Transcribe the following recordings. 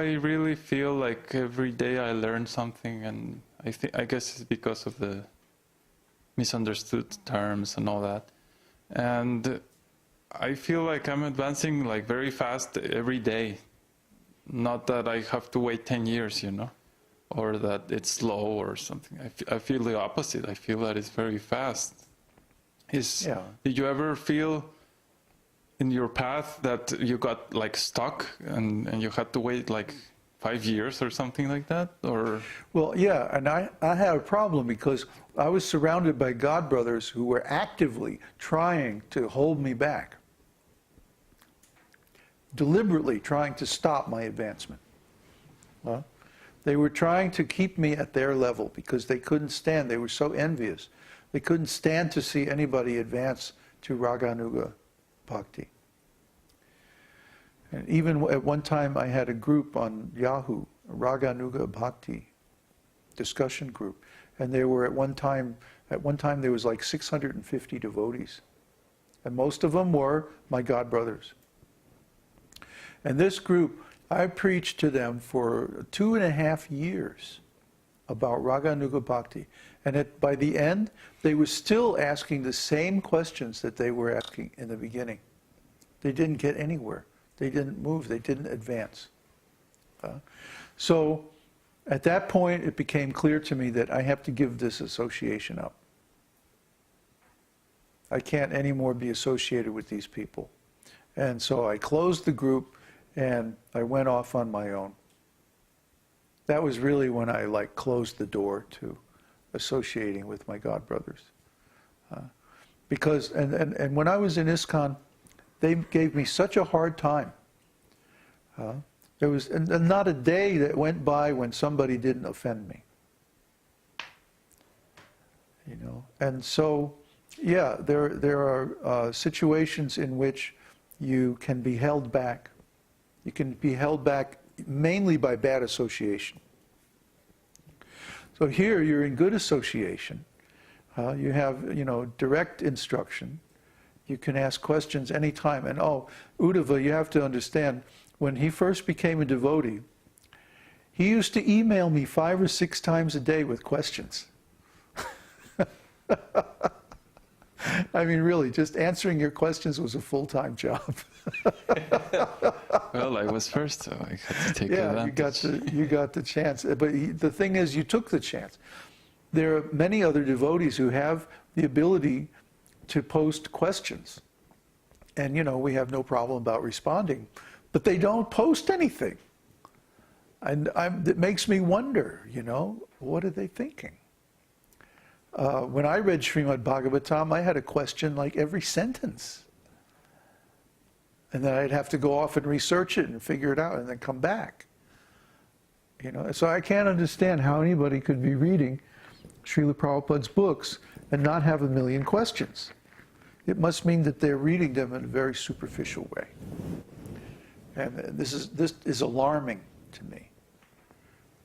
I really feel like every day I learn something, and I guess it's because of the misunderstood terms and all that. And I feel like I'm advancing like very fast every day. Not that I have to wait 10 years, you know, or that it's slow or something. I feel the opposite. I feel that it's very fast. Did you ever feel in your path that you got like stuck and you had to wait like 5 years or something like that? Or well, yeah, and I had a problem because I was surrounded by God brothers who were actively trying to hold me back, deliberately trying to stop my advancement. They were trying to keep me at their level because they couldn't stand, they were so envious. They couldn't stand to see anybody advance to Raganuga Bhakti. And even at one time I had a group on Yahoo, a Raganuga Bhakti discussion group, and there were at one time there was like 650 devotees. And most of them were my God brothers. And this group, I preached to them for 2.5 years about Raganuga Bhakti. And by the end, they were still asking the same questions that they were asking in the beginning. They didn't get anywhere. They didn't move. They didn't advance. So at that point, it became clear to me that I have to give this association up. I can't anymore be associated with these people. And so I closed the group and I went off on my own. That was really when I closed the door to associating with my God brothers. Because when I was in ISKCON, they gave me such a hard time. There was not a day that went by when somebody didn't offend me. You know, and so, yeah, there are situations in which you can be held back. You can be held back mainly by bad association. So here you're in good association. You have, direct instruction. You can ask questions anytime. And Uddhava, you have to understand, when he first became a devotee, he used to email me 5 or 6 times a day with questions. I mean, really, just answering your questions was a full-time job. Well, I was first, so I had to take advantage. You got the chance. But the thing is, you took the chance. There are many other devotees who have the ability to post questions. And, we have no problem about responding. But they don't post anything. And it makes me wonder, what are they thinking? When I read Śrīmad-Bhāgavatam, I had a question like every sentence. And then I'd have to go off and research it and figure it out and then come back. So I can't understand how anybody could be reading Srila Prabhupada's books and not have a million questions. It must mean that they're reading them in a very superficial way. And this is alarming to me.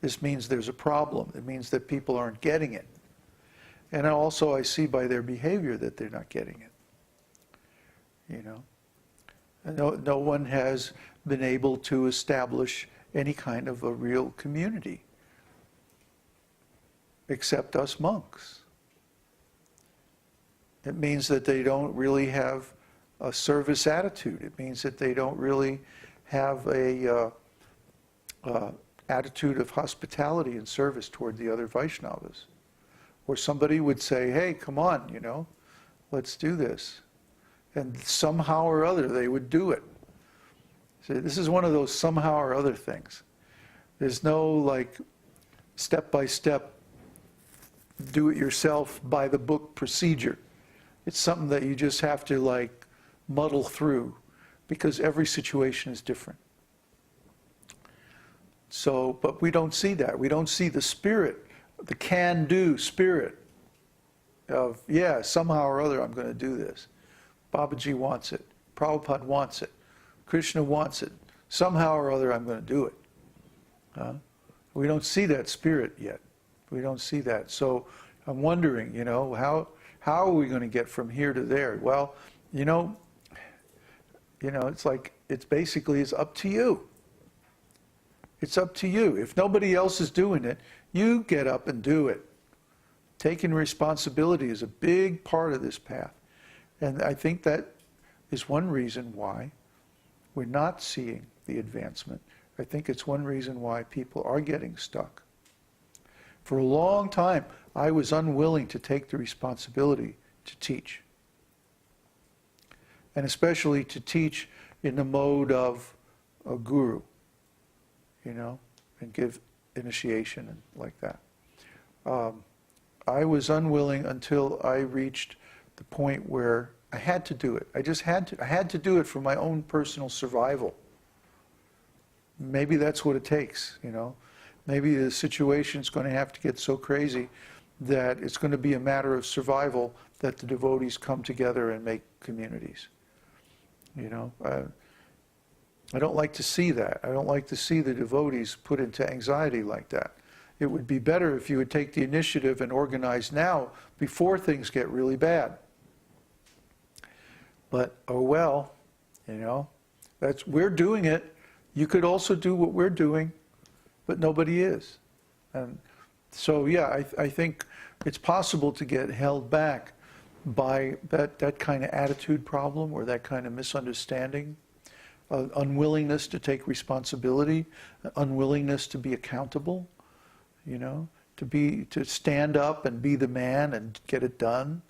This means there's a problem. It means that people aren't getting it. And also I see by their behavior that they're not getting it. No one has been able to establish any kind of a real community except us monks. It means that they don't really have a service attitude. It means that they don't really have a attitude of hospitality and service toward the other Vaishnavas. Or somebody would say, hey, come on, let's do this. And somehow or other they would do it. See, this is one of those somehow or other things. There's no step-by-step, do-it-yourself, by-the-book procedure. It's something that you just have to muddle through because every situation is different. So, but we don't see that. We don't see the spirit, the can-do spirit of, yeah, somehow or other I'm going to do this. Babaji wants it. Prabhupada wants it. Krishna wants it. Somehow or other I'm going to do it. We don't see that spirit yet. We don't see that. So I'm wondering, how are we going to get from here to there? Well, it's basically it's up to you. It's up to you. If nobody else is doing it, you get up and do it. Taking responsibility is a big part of this path. And I think that is one reason why we're not seeing the advancement. I think it's one reason why people are getting stuck. For a long time, I was unwilling to take the responsibility to teach. And especially to teach in the mode of a guru, you know, and give initiation and like that. I was unwilling until I reached the point where I had to do it. I had to do it for my own personal survival. Maybe that's what it takes, you know. Maybe the situation's going to have to get so crazy that it's going to be a matter of survival that the devotees come together and make communities. You know, I don't like to see that. I don't like to see the devotees put into anxiety like that. It would be better if you would take the initiative and organize now before things get really bad. But, oh well, you know, we're doing it. You could also do what we're doing, but nobody is. And so, yeah, I think it's possible to get held back by that kind of attitude problem or that kind of misunderstanding, unwillingness to take responsibility, unwillingness to be accountable, you know, to stand up and be the man and get it done.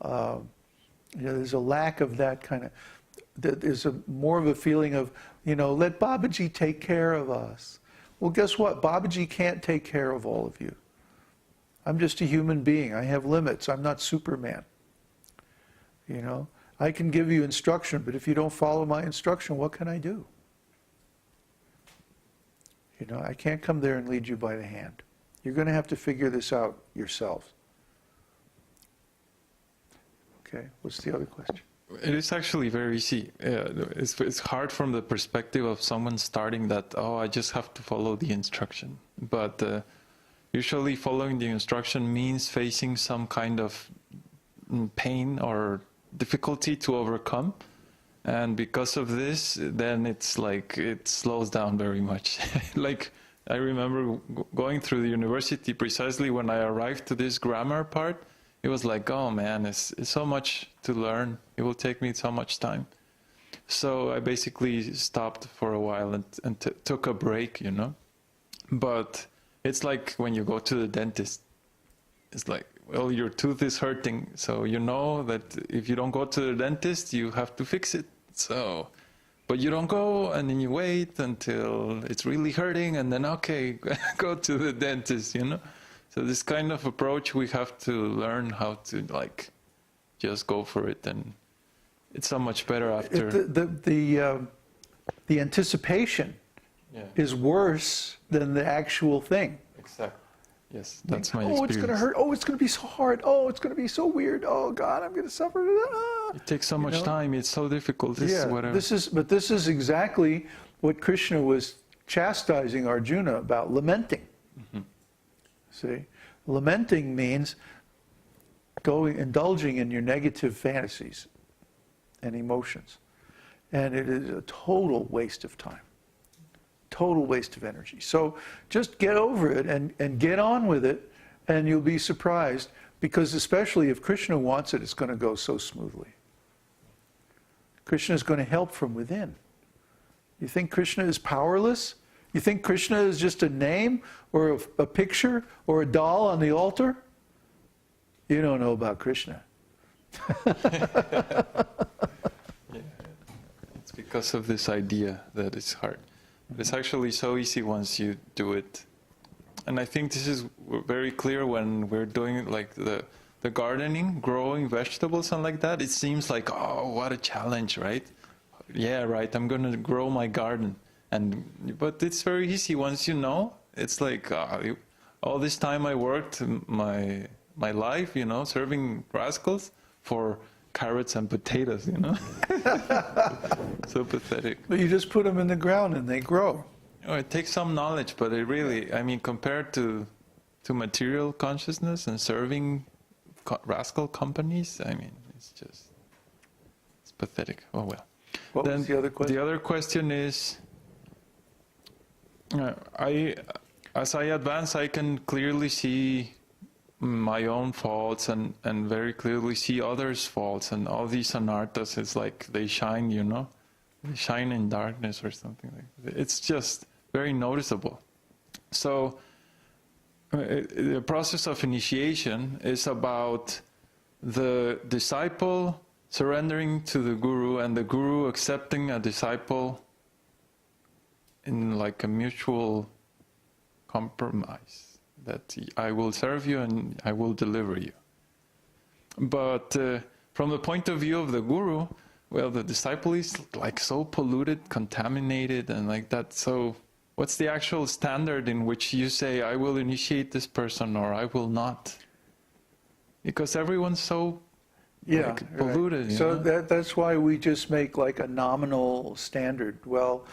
You know, there's a lack of that kind of, there's more of a feeling of, you know, let Babaji take care of us. Well, guess what? Babaji can't take care of all of you. I'm just a human being. I have limits. I'm not Superman. You know, I can give you instruction, but if you don't follow my instruction, what can I do? You know, I can't come there and lead you by the hand. You're going to have to figure this out yourself. Okay, what's the other question? It is actually very easy. It's hard from the perspective of someone starting that, oh, I just have to follow the instruction. But usually following the instruction means facing some kind of pain or difficulty to overcome. And because of this, then it's like, it slows down very much. Like, I remember going through the university precisely when I arrived to this grammar part. It was like, oh man, it's so much to learn. It will take me so much time. So I basically stopped for a while and took a break, you know. But it's like when you go to the dentist. It's like, well, your tooth is hurting. So you know that if you don't go to the dentist, you have to fix it. So, but you don't go, and then you wait until it's really hurting, and then, okay, go to the dentist, you know. So this kind of approach, we have to learn how to, like, just go for it, and it's so much better after. The anticipation is worse than the actual thing. Exactly. Yes, that's my experience. Oh, it's going to hurt. Oh, it's going to be so hard. Oh, it's going to be so weird. Oh, God, I'm going to suffer. Ah. It takes so much time. It's so difficult. But this is exactly what Krishna was chastising Arjuna about, lamenting. Mm-hmm. See, lamenting means indulging in your negative fantasies and emotions. And it is a total waste of time. Total waste of energy. So just get over it and get on with it, and you'll be surprised, because especially if Krishna wants it, it's going to go so smoothly. Krishna is going to help from within. You think Krishna is powerless? You think Krishna is just a name or a picture or a doll on the altar? You don't know about Krishna. It's because of this idea that it's hard. But it's actually so easy once you do it. And I think this is very clear when we're doing like the gardening, growing vegetables and like that. It seems like, oh, what a challenge, right? Yeah, right, I'm going to grow my garden. But it's very easy once you know. It's like all this time I worked my life, you know, serving rascals for carrots and potatoes, you know. So pathetic. But you just put them in the ground and they grow. Oh, it takes some knowledge, but it really, I mean, compared to material consciousness and serving rascal companies, I mean, it's pathetic. Oh well. What was the other question? The other question is, As I advance, I can clearly see my own faults and very clearly see others' faults, and all these anarthas, it's like they shine, you know, they shine in darkness or something like that. It's just very noticeable. So the process of initiation is about the disciple surrendering to the guru and the guru accepting a disciple in like a mutual compromise, that I will serve you and I will deliver you. But from the point of view of the guru, well, the disciple is like so polluted, contaminated, and like that. So what's the actual standard in which you say, I will initiate this person or I will not? Because everyone's so polluted. Right. So that's why we just make like a nominal standard. Well,